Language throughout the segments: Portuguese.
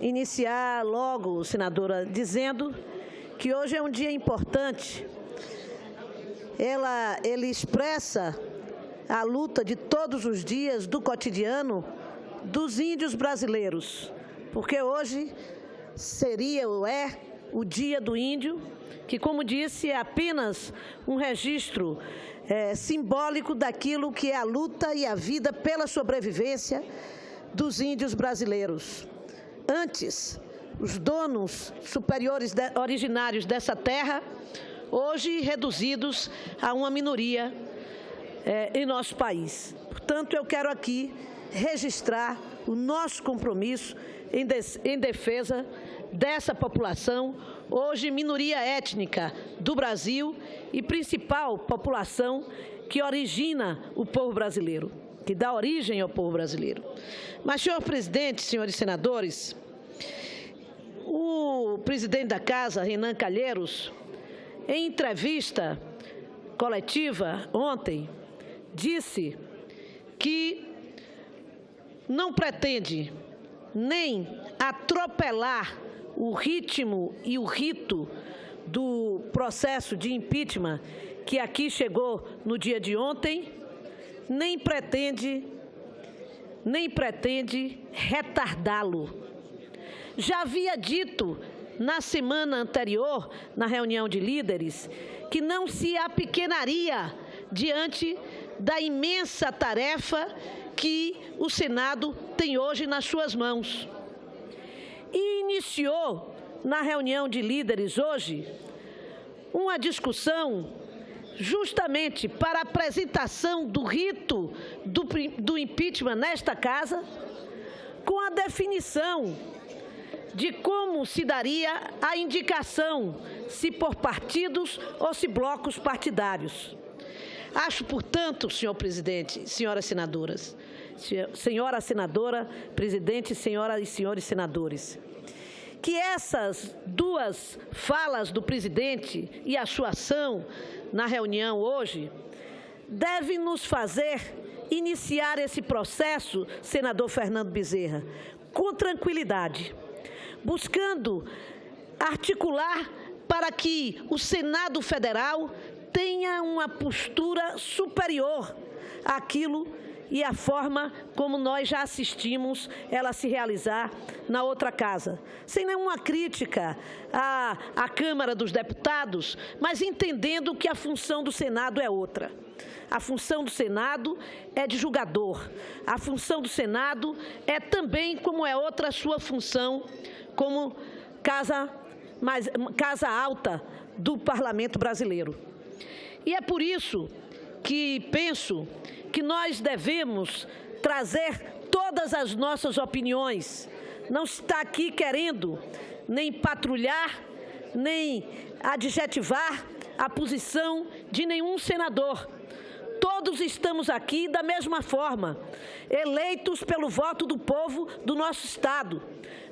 iniciar logo, senadora, dizendo que hoje é um dia importante. Ele expressa a luta de todos os dias do cotidiano dos índios brasileiros, porque hoje seria ou é o Dia do Índio, que, como disse, é apenas um registro simbólico daquilo que é a luta e a vida pela sobrevivência dos índios brasileiros. Antes, os donos superiores originários dessa terra, hoje reduzidos a uma minoria em nosso país. Portanto, eu quero aqui registrar o nosso compromisso em defesa dessa população, hoje minoria étnica do Brasil e principal população que origina o povo brasileiro, que dá origem ao povo brasileiro. Mas, senhor presidente, senhores senadores, o presidente da Casa, Renan Calheiros, em entrevista coletiva ontem, disse que não pretende nem atropelar o ritmo e o rito do processo de impeachment que aqui chegou no dia de ontem, nem pretende retardá-lo. Já havia dito na semana anterior, na reunião de líderes, que não se apequenaria diante da imensa tarefa que o Senado tem hoje nas suas mãos. E iniciou, na reunião de líderes hoje, uma discussão justamente para a apresentação do rito do impeachment nesta Casa, com a definição de como se daria a indicação, se por partidos ou se blocos partidários. Acho, portanto, senhor presidente, senhoras senadoras, senhora senadora, presidente, senhoras e senhores senadores, que essas duas falas do presidente e a sua ação na reunião hoje devem nos fazer iniciar esse processo, senador Fernando Bezerra, com tranquilidade, buscando articular para que o Senado Federal tenha uma postura superior àquilo e à forma como nós já assistimos ela se realizar na outra casa. Sem nenhuma crítica à Câmara dos Deputados, mas entendendo que a função do Senado é outra. A função do Senado é de julgador. A função do Senado é também, como é outra, a sua função como casa alta do Parlamento brasileiro. E é por isso que penso que nós devemos trazer todas as nossas opiniões. Não está aqui querendo nem patrulhar, nem adjetivar a posição de nenhum senador. Todos estamos aqui da mesma forma, eleitos pelo voto do povo do nosso Estado,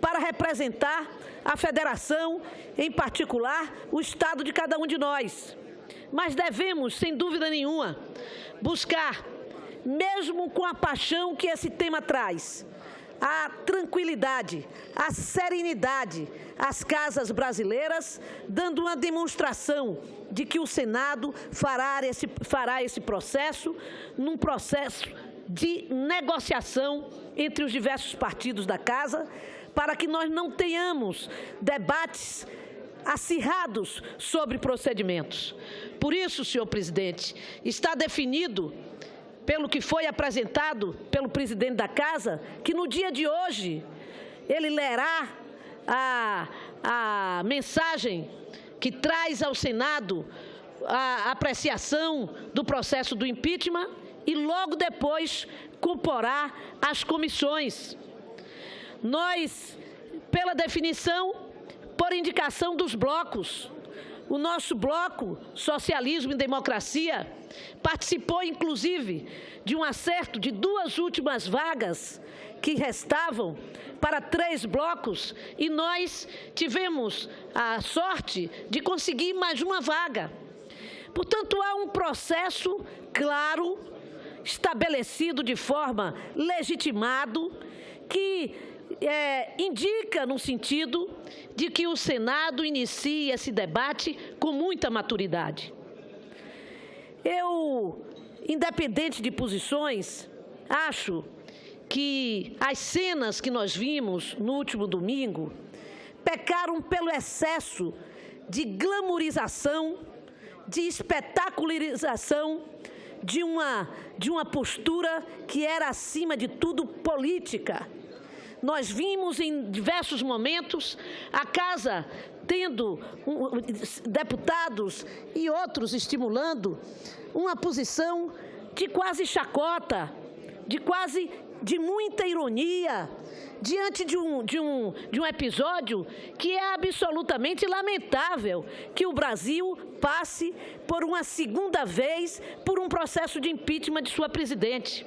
para representar a federação, em particular, o Estado de cada um de nós. Mas devemos, sem dúvida nenhuma, buscar, mesmo com a paixão que esse tema traz, a tranquilidade, a serenidade às casas brasileiras, dando uma demonstração de que o Senado fará esse processo num processo de negociação entre os diversos partidos da Casa, para que nós não tenhamos debates acirrados sobre procedimentos. Por isso, senhor presidente, está definido, pelo que foi apresentado pelo presidente da Casa, que no dia de hoje ele lerá a mensagem que traz ao Senado a apreciação do processo do impeachment e logo depois comporá as comissões. Nós, pela definição, por indicação dos blocos, o nosso bloco Socialismo e Democracia participou, inclusive, de um acerto de 2 últimas vagas que restavam para 3 blocos e nós tivemos a sorte de conseguir mais uma vaga. Portanto, há um processo claro, estabelecido de forma legitimado, que indica no sentido de que o Senado inicie esse debate com muita maturidade. Eu, independente de posições, acho que as cenas que nós vimos no último domingo pecaram pelo excesso de glamourização, de espetacularização de uma postura que era, acima de tudo, política. Nós vimos em diversos momentos a Casa tendo deputados e outros estimulando uma posição de quase chacota, de muita ironia, diante de um episódio que é absolutamente lamentável, que o Brasil passe por uma segunda vez por um processo de impeachment de sua presidente.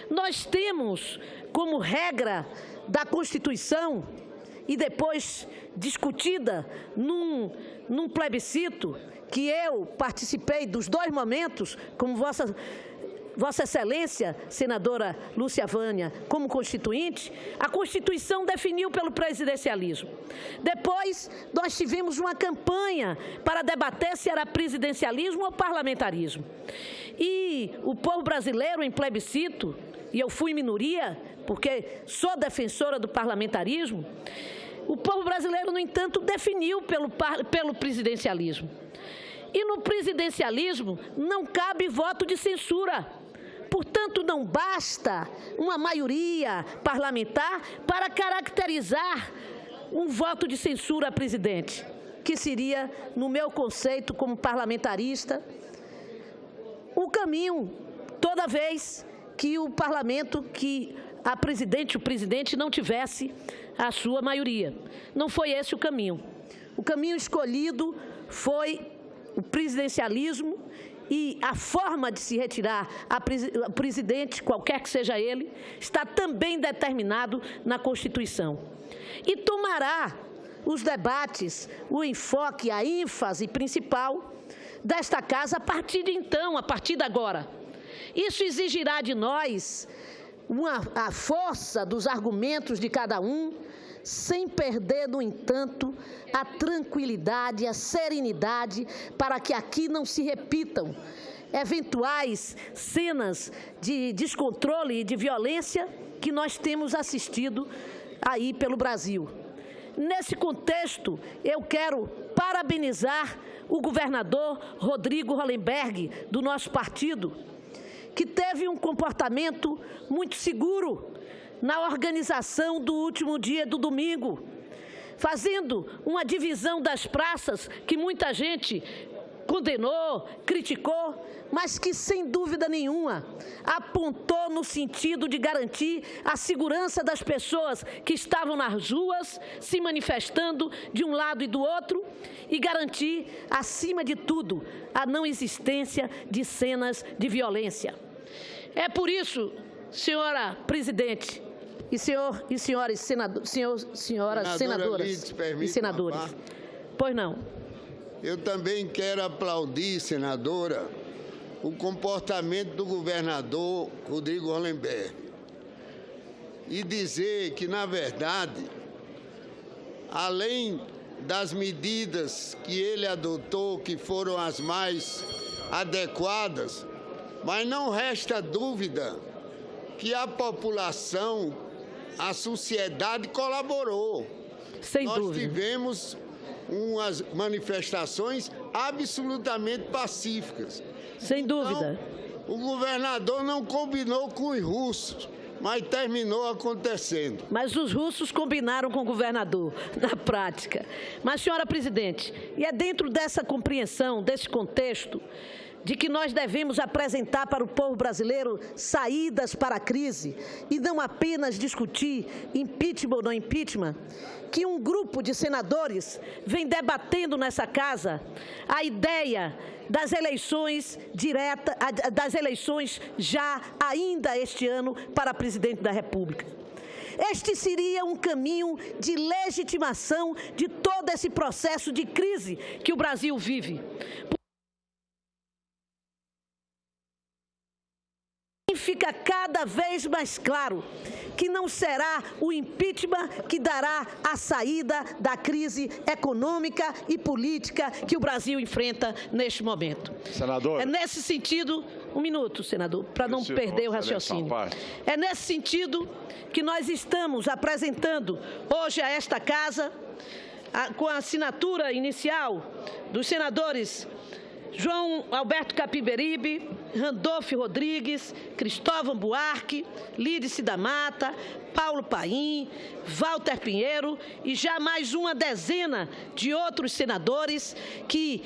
Nós temos como regra da Constituição, e depois discutida num plebiscito, que eu participei dos dois momentos, como Vossa Excelência, senadora Lúcia Vânia, como constituinte, a Constituição definiu pelo presidencialismo. Depois, nós tivemos uma campanha para debater se era presidencialismo ou parlamentarismo. E o povo brasileiro, em plebiscito, e eu fui minoria, porque sou defensora do parlamentarismo, o povo brasileiro, no entanto, definiu pelo presidencialismo. E no presidencialismo não cabe voto de censura. Portanto, não basta uma maioria parlamentar para caracterizar um voto de censura a presidente, que seria, no meu conceito como parlamentarista, o caminho toda vez que o parlamento, o presidente não tivesse a sua maioria. Não foi esse o caminho. O caminho escolhido foi o presidencialismo, e a forma de se retirar o presidente, qualquer que seja ele, está também determinado na Constituição. E tomará os debates, o enfoque, a ênfase principal desta Casa a partir de então, a partir de agora. Isso exigirá de nós a força dos argumentos de cada um, sem perder, no entanto, a tranquilidade, a serenidade, para que aqui não se repitam eventuais cenas de descontrole e de violência que nós temos assistido aí pelo Brasil. Nesse contexto, eu quero parabenizar o governador Rodrigo Hollenberg, do nosso partido, que teve um comportamento muito seguro na organização do último dia do domingo, fazendo uma divisão das praças que muita gente condenou, criticou, mas que, sem dúvida nenhuma, apontou no sentido de garantir a segurança das pessoas que estavam nas ruas, se manifestando de um lado e do outro, e garantir, acima de tudo, a não existência de cenas de violência. É por isso, senhora presidente, e senhoras senadoras e senadores. Pois não. Eu também quero aplaudir, senadora, o comportamento do governador Rodrigo Hollenberg e dizer que, na verdade, além das medidas que ele adotou, que foram as mais adequadas, mas não resta dúvida que a população, a sociedade colaborou. Sem dúvida. Nós tivemos umas manifestações absolutamente pacíficas. Sem dúvida. Então, o governador não combinou com os russos, mas terminou acontecendo. Mas os russos combinaram com o governador, na prática. Mas, senhora presidente, e é dentro dessa compreensão, desse contexto, de que nós devemos apresentar para o povo brasileiro saídas para a crise e não apenas discutir impeachment ou não impeachment, que um grupo de senadores vem debatendo nessa Casa a ideia das eleições diretas, das eleições já ainda este ano para presidente da República. Este seria um caminho de legitimação de todo esse processo de crise que o Brasil vive. fica cada vez mais claro que não será o impeachment que dará a saída da crise econômica e política que o Brasil enfrenta neste momento. Senador. É nesse sentido, um minuto, senador, para não perder o raciocínio. É nesse sentido que nós estamos apresentando hoje a esta casa, com a assinatura inicial dos senadores João Alberto Capiberibe, Randolfo Rodrigues, Cristóvão Buarque, Lídice da Mata, Paulo Paim, Walter Pinheiro e já mais uma dezena de outros senadores que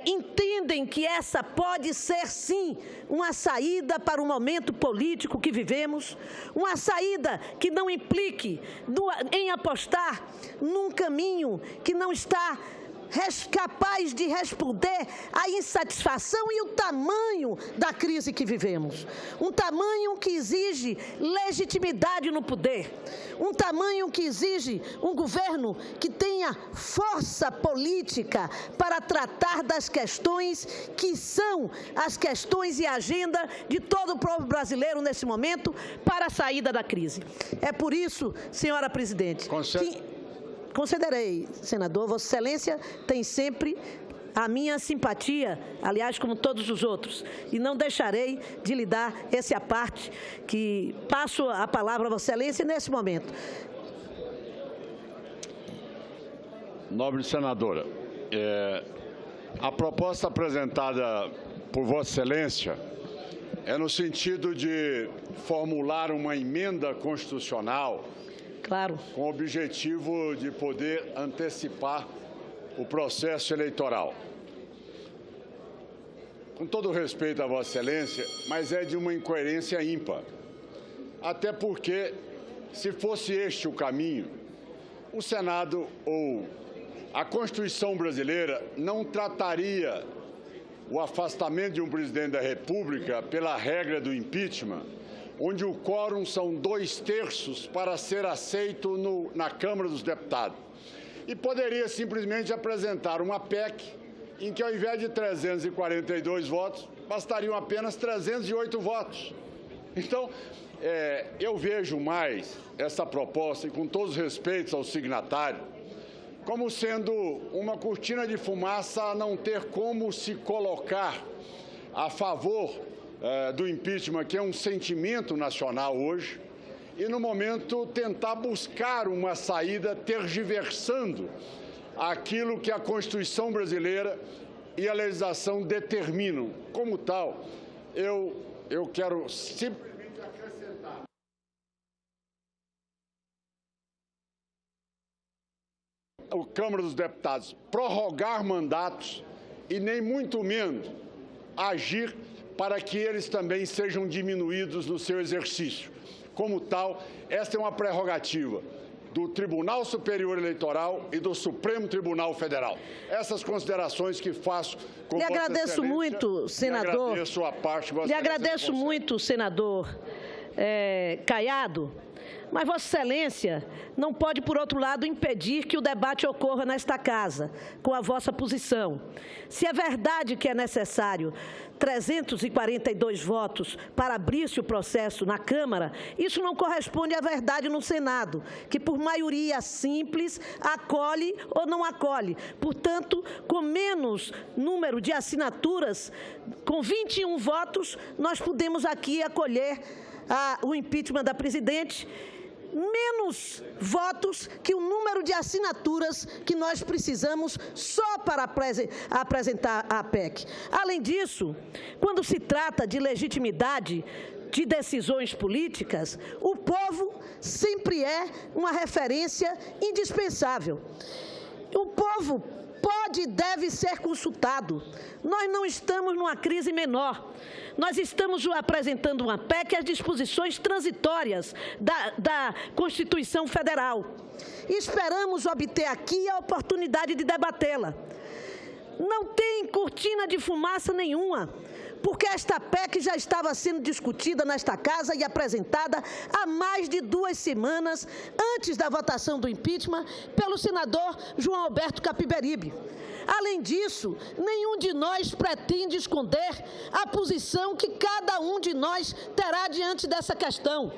entendem que essa pode ser, sim, uma saída para o momento político que vivemos, uma saída que não implique em apostar num caminho que não está capaz de responder à insatisfação e o tamanho da crise que vivemos. Um tamanho que exige legitimidade no poder. Um tamanho que exige um governo que tenha força política para tratar das questões que são as questões e agenda de todo o povo brasileiro nesse momento para a saída da crise. É por isso, senhora presidente, concederei, senador, Vossa Excelência tem sempre a minha simpatia, aliás, como todos os outros, e não deixarei de lhe dar esse à parte, que passo a palavra a Vossa Excelência nesse momento. Nobre senadora, a proposta apresentada por Vossa Excelência é no sentido de formular uma emenda constitucional. Claro. Com o objetivo de poder antecipar o processo eleitoral. Com todo respeito a Vossa Excelência, mas é de uma incoerência ímpar. Até porque, se fosse este o caminho, o Senado ou a Constituição brasileira não trataria o afastamento de um presidente da República pela regra do impeachment, onde o quórum são 2/3 para ser aceito na Câmara dos Deputados. E poderia simplesmente apresentar uma PEC em que, ao invés de 342 votos, bastariam apenas 308 votos. Então, eu vejo mais essa proposta, e com todos os respeitos ao signatário, como sendo uma cortina de fumaça a não ter como se colocar a favor do impeachment, que é um sentimento nacional hoje, e, no momento, tentar buscar uma saída tergiversando aquilo que a Constituição brasileira e a legislação determinam. Como tal, eu quero simplesmente acrescentar a Câmara dos Deputados prorrogar mandatos e nem muito menos agir para que eles também sejam diminuídos no seu exercício. Como tal, esta é uma prerrogativa do Tribunal Superior Eleitoral e do Supremo Tribunal Federal. Essas considerações que faço com Vossa Excelência. Lhe agradeço muito, senador. Lhe agradeço a parte. Lhe agradeço muito, senador Caiado. Mas Vossa Excelência não pode, por outro lado, impedir que o debate ocorra nesta casa, com a vossa posição. Se é verdade que é necessário 342 votos para abrir-se o processo na Câmara, isso não corresponde à verdade no Senado, que por maioria simples acolhe ou não acolhe. Portanto, com menos número de assinaturas, com 21 votos, nós podemos aqui acolher o impeachment da presidente, menos votos que o número de assinaturas que nós precisamos só para apresentar a PEC. Além disso, quando se trata de legitimidade de decisões políticas, o povo sempre é uma referência indispensável. O povo pode e deve ser consultado. Nós não estamos numa crise menor. Nós estamos apresentando uma PEC às disposições transitórias da Constituição Federal. E esperamos obter aqui a oportunidade de debatê-la. Não tem cortina de fumaça nenhuma, porque esta PEC já estava sendo discutida nesta casa e apresentada há mais de 2 semanas antes da votação do impeachment pelo senador João Alberto Capiberibe. Além disso, nenhum de nós pretende esconder a posição que cada um de nós terá diante dessa questão.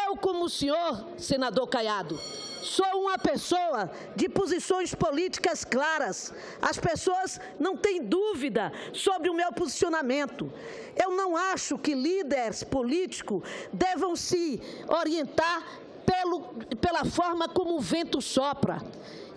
Eu, como o senhor, senador Caiado, sou uma pessoa de posições políticas claras. As pessoas não têm dúvida sobre o meu posicionamento. Eu não acho que líderes políticos devam se orientar pela forma como o vento sopra.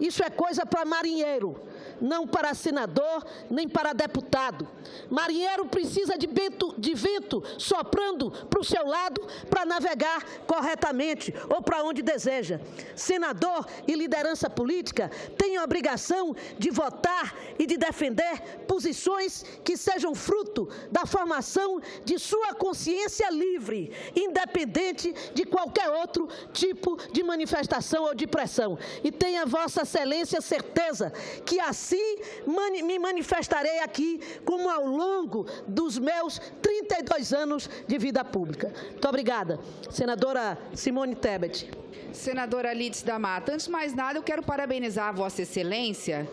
Isso é coisa para marinheiro, não para senador, nem para deputado. Marinheiro precisa de vento soprando para o seu lado para navegar corretamente ou para onde deseja. Senador e liderança política têm a obrigação de votar e de defender posições que sejam fruto da formação de sua consciência livre, independente de qualquer outro tipo de manifestação ou de pressão. E tenha Vossa Excelência certeza que assim me manifestarei aqui como ao longo dos meus 32 anos de vida pública. Muito obrigada. Senadora Simone Tebet. Senadora Lídice da Mata, antes de mais nada, eu quero parabenizar a Vossa Excelência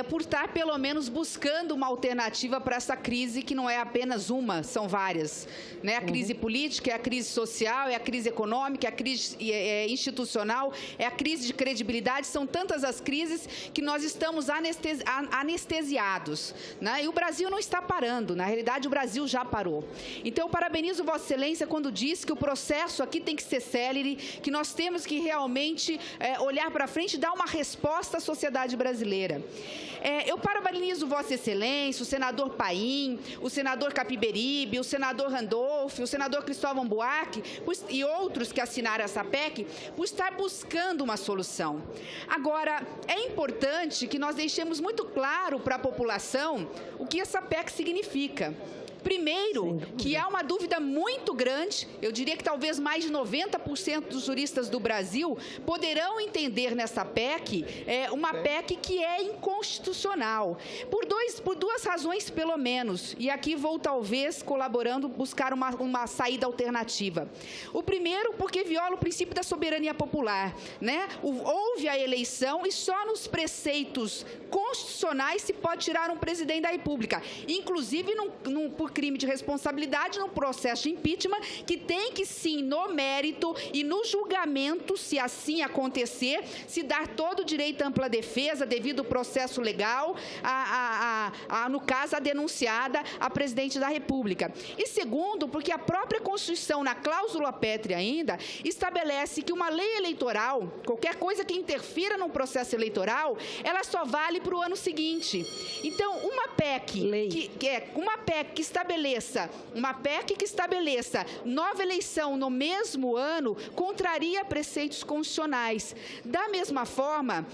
por estar, pelo menos, buscando uma alternativa para essa crise, que não é apenas uma, são várias. Né? A crise política, é a crise social, é a crise econômica, é a crise institucional, é a crise de credibilidade, são tantas as crises que nós estamos anestesiados. Né? E o Brasil não está parando, na realidade, o Brasil já parou. Então, eu parabenizo Vossa Excelência quando diz que o processo aqui tem que ser célere, que nós temos que realmente olhar para frente e dar uma resposta à sociedade brasileira. Eu parabenizo Vossa Excelência, o senador Paim, o senador Capiberibe, o senador Randolfo, o senador Cristóvão Buarque e outros que assinaram essa PEC por estar buscando uma solução. Agora, é importante que nós deixemos muito claro para a população o que essa PEC significa. Primeiro, que há uma dúvida muito grande, eu diria que talvez mais de 90% dos juristas do Brasil poderão entender nessa PEC uma PEC que é inconstitucional, por duas razões pelo menos, e aqui vou talvez colaborando buscar uma saída alternativa. O primeiro, porque viola o princípio da soberania popular, né? Houve a eleição e só nos preceitos constitucionais se pode tirar um presidente da República, inclusive por crime de responsabilidade no processo de impeachment, que tem que sim, no mérito e no julgamento, se assim acontecer, se dar todo o direito à ampla defesa devido ao processo legal, no caso, a denunciada a presidente da República. E segundo, porque a própria Constituição, na cláusula pétrea ainda, estabelece que uma lei eleitoral, qualquer coisa que interfira no processo eleitoral, ela só vale para o ano seguinte. Então, uma PEC que estabeleça nova eleição no mesmo ano contraria preceitos constitucionais. Da mesma forma,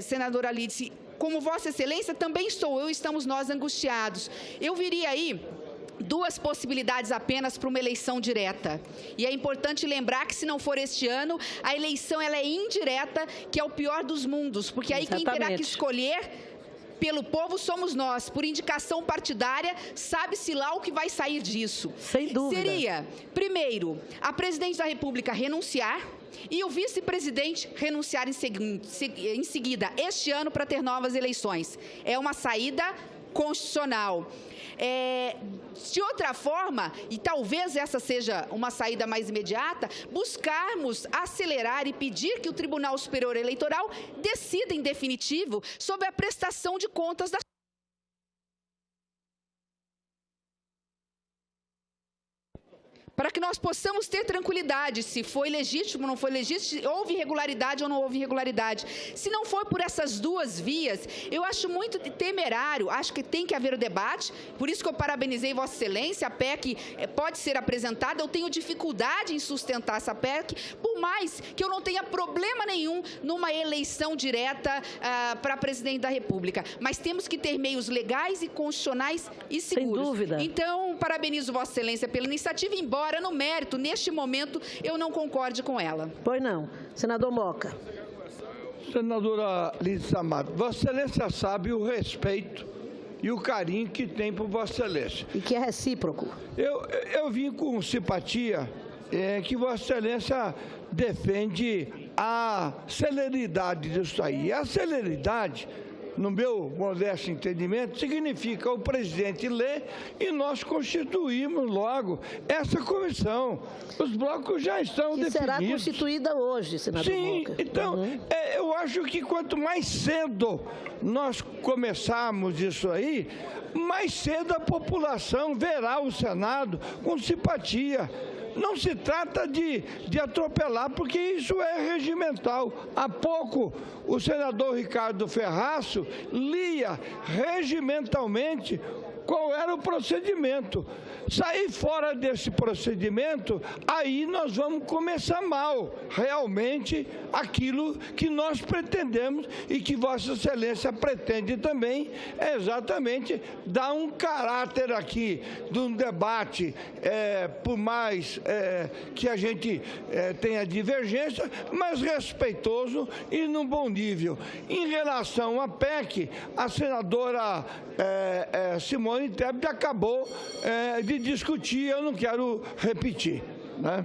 senadora Lídice, como Vossa Excelência, também estamos nós angustiados. Eu viria aí duas possibilidades apenas para uma eleição direta. E é importante lembrar que, se não for este ano, a eleição ela é indireta, que é o pior dos mundos, porque aí quem terá que escolher pelo povo somos nós, por indicação partidária, sabe-se lá o que vai sair disso. Sem dúvida. Seria, primeiro, a presidente da República renunciar e o vice-presidente renunciar em seguida, este ano, para ter novas eleições. É uma saída constitucional. De outra forma, e talvez essa seja uma saída mais imediata, buscarmos acelerar e pedir que o Tribunal Superior Eleitoral decida em definitivo sobre a prestação de contas da para que nós possamos ter tranquilidade, se foi legítimo, não foi legítimo, se houve irregularidade ou não houve irregularidade. Se não for por essas duas vias, eu acho muito temerário, acho que tem que haver o debate, por isso que eu parabenizei Vossa Excelência, a PEC pode ser apresentada, eu tenho dificuldade em sustentar essa PEC, por mais que eu não tenha problema nenhum numa eleição direta para presidente da República, mas temos que ter meios legais e constitucionais e seguros. Sem dúvida. Então, parabenizo Vossa Excelência pela iniciativa, embora no mérito, neste momento, eu não concorde com ela. Pois não. Senador Moca. Senadora Lídice da Mata, Vossa Excelência sabe o respeito e o carinho que tem por Vossa Excelência. E que é recíproco. Eu vim com simpatia que Vossa Excelência defende a celeridade disso aí. A celeridade no meu modesto entendimento, significa o presidente ler e nós constituímos logo essa comissão. Os blocos já estão definidos. E será constituída hoje, senador Sim, Volker. então, eu acho que quanto mais cedo nós começarmos isso aí, mais cedo a população verá o Senado com simpatia. Não se trata de atropelar, porque isso é regimental. Há pouco, o senador Ricardo Ferraço lia regimentalmente qual era o procedimento. Sair fora desse procedimento, aí nós vamos começar mal, realmente, aquilo que nós pretendemos e que Vossa Excelência pretende também, é exatamente dar um caráter aqui de um debate, por mais que a gente tenha divergência, mas respeitoso e num bom nível. Em relação à PEC, a senadora Simone Tebet acabou de discutir, eu não quero repetir, né?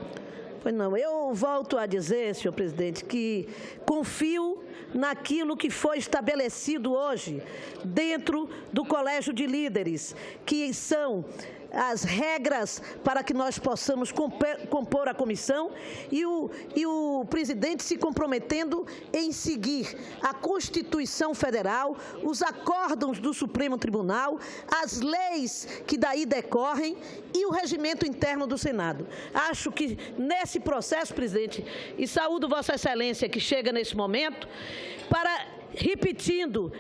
Pois não, eu volto a dizer, senhor presidente, que confio naquilo que foi estabelecido hoje dentro do Colégio de Líderes, que são as regras para que nós possamos compor a comissão e o presidente se comprometendo em seguir a Constituição Federal, os acórdãos do Supremo Tribunal, as leis que daí decorrem e o regimento interno do Senado. Acho que nesse processo, presidente, e saúdo Vossa Excelência que chega nesse momento, para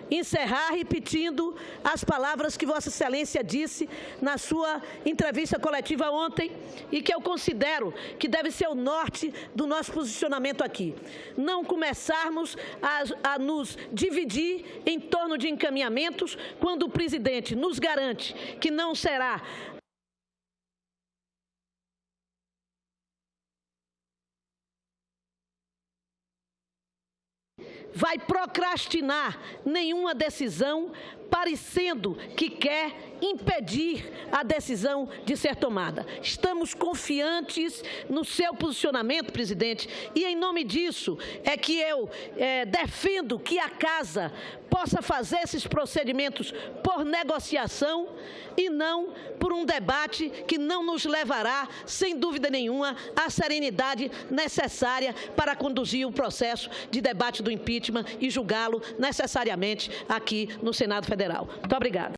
encerrar repetindo as palavras que Vossa Excelência disse na sua entrevista coletiva ontem e que eu considero que deve ser o norte do nosso posicionamento aqui. Não começarmos a nos dividir em torno de encaminhamentos quando o presidente nos garante que não será vai procrastinar nenhuma decisão, parecendo que quer impedir a decisão de ser tomada. Estamos confiantes no seu posicionamento, presidente, e em nome disso é que eu defendo que a Casa possa fazer esses procedimentos por negociação e não por um debate que não nos levará, sem dúvida nenhuma, à serenidade necessária para conduzir o processo de debate do impeachment e julgá-lo necessariamente aqui no Senado Federal. Muito obrigada.